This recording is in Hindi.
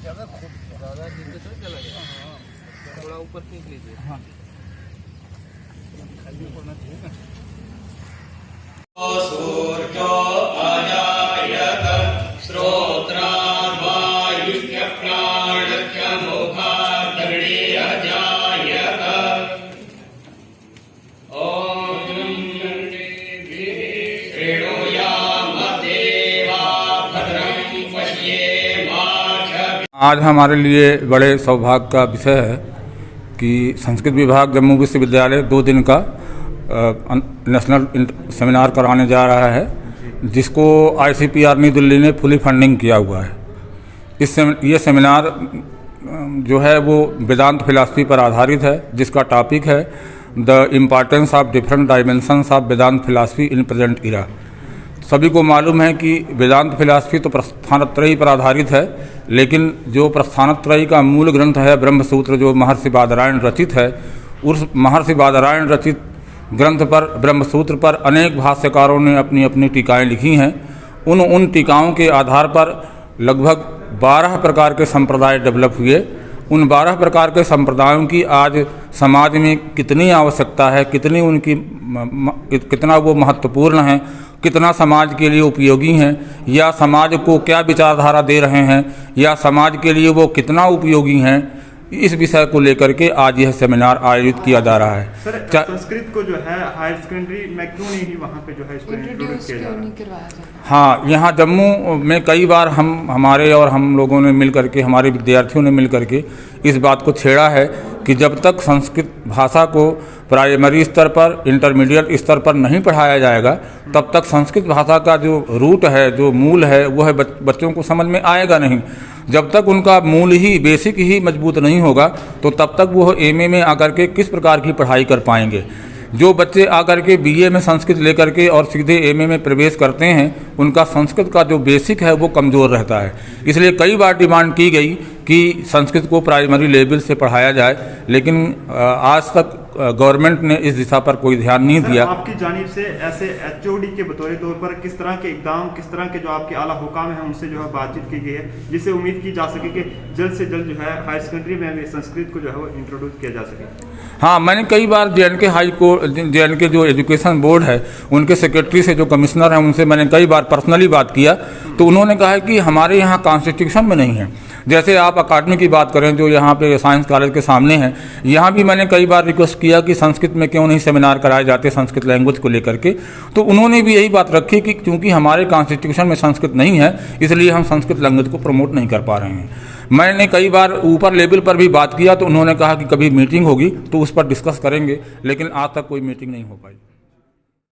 ज़्यादा नीचे तो चला गया, थोड़ा ऊपर खींच लीजिए। हाँ खाली होना चाहिए ना। सूर्यो अजायत श्रोत्रावायुष्य प्राणस्य मुखाग्नि अजायत। ओम श्रेणुयाम देवा भद्रं पश्येमाक्षभिर्यजत्राः। आज हमारे लिए बड़े सौभाग्य का विषय है कि संस्कृत विभाग जम्मू विश्वविद्यालय 2 दिन का नेशनल सेमिनार कराने जा रहा है, जिसको ICPR नई दिल्ली ने फुली फंडिंग किया हुआ है। ये सेमिनार जो है वो वेदांत फिलॉसफी पर आधारित है, जिसका टॉपिक है the importance of different dimensions of Vedanta philosophy in present era. सभी को मालूम है कि वेदांत फिलॉसफी तो प्रस्थानत्रयी पर आधारित है, लेकिन जो प्रस्थानत्रयी का मूल ग्रंथ है ब्रह्मसूत्र, जो महर्षि बादरायण रचित है, उस महर्षि बादरायण रचित ग्रंथ पर, ब्रह्मसूत्र पर अनेक भाष्यकारों ने अपनी अपनी टीकाएँ लिखी हैं। उन टीकाओं के आधार पर लगभग 12 प्रकार के संप्रदाय डेवलप हुए। उन 12 प्रकार के संप्रदायों की आज समाज में कितनी आवश्यकता है, कितना वो महत्वपूर्ण है, कितना समाज के लिए उपयोगी हैं, या समाज को क्या विचारधारा दे रहे हैं, या समाज के लिए वो कितना उपयोगी हैं, इस विषय को लेकर के आज यह सेमिनार आयोजित किया जा रहा है। सर, संस्कृत को जो है हायर सेकेंडरी में क्यों नहीं वहाँ पे जो है इसको इंट्रोड्यूस किया जा रहा है? हाँ, यहाँ जम्मू में कई बार हम लोगों ने मिल करके, हमारे विद्यार्थियों ने मिल करके इस बात को छेड़ा है कि जब तक संस्कृत भाषा को प्राइमरी स्तर पर, इंटरमीडिएट स्तर पर नहीं पढ़ाया जाएगा, तब तक संस्कृत भाषा का जो रूट है, जो मूल है, वो है बच्चों को समझ में आएगा नहीं। जब तक उनका मूल ही, बेसिक ही मजबूत नहीं होगा, तो तब तक वो MA में आकर के किस प्रकार की पढ़ाई कर पाएंगे। जो बच्चे आकर के BA में संस्कृत लेकर के और सीधे MA में प्रवेश करते हैं, उनका संस्कृत का जो बेसिक है वो कमज़ोर रहता है। इसलिए कई बार डिमांड की गई कि संस्कृत को प्राइमरी लेवल से पढ़ाया जाए, लेकिन आज तक गवर्नमेंट ने इस दिशा पर कोई ध्यान नहीं दिया। आपकी जानिब से ऐसे HOD के बतौर तौर पर किस तरह के इक़दाम, किस तरह के जो आपके आला हुकाम हैं उनसे जो है बातचीत की गई है, जिससे उम्मीद की जा सके कि जल्द से जल्द जो है हायर सेकेंडरी में संस्कृत को जो है वो इंट्रोड्यूस किया जा सके? हाँ, मैंने कई बार JNK जो एजुकेशन बोर्ड है, उनके सेक्रेटरी से, जो कमिश्नर हैं, उनसे मैंने कई बार पर्सनली बात किया, तो उन्होंने कहा है कि हमारे यहाँ कॉन्स्टिट्यूशन में नहीं है। जैसे आप अकादमी की बात करें, जो यहाँ पे साइंस कॉलेज के सामने है, यहाँ भी मैंने कई बार रिक्वेस्ट किया कि संस्कृत में क्यों नहीं सेमिनार कराए जाते संस्कृत लैंग्वेज को लेकर के, तो उन्होंने भी यही बात रखी कि क्योंकि हमारे कॉन्स्टिट्यूशन में संस्कृत नहीं है, इसलिए हम संस्कृत लैंग्वेज को प्रमोट नहीं कर पा रहे हैं। मैंने कई बार ऊपर लेवल पर भी बात किया, तो उन्होंने कहा कि कभी मीटिंग होगी तो उस पर डिस्कस करेंगे, लेकिन आज तक कोई मीटिंग नहीं हो पाई।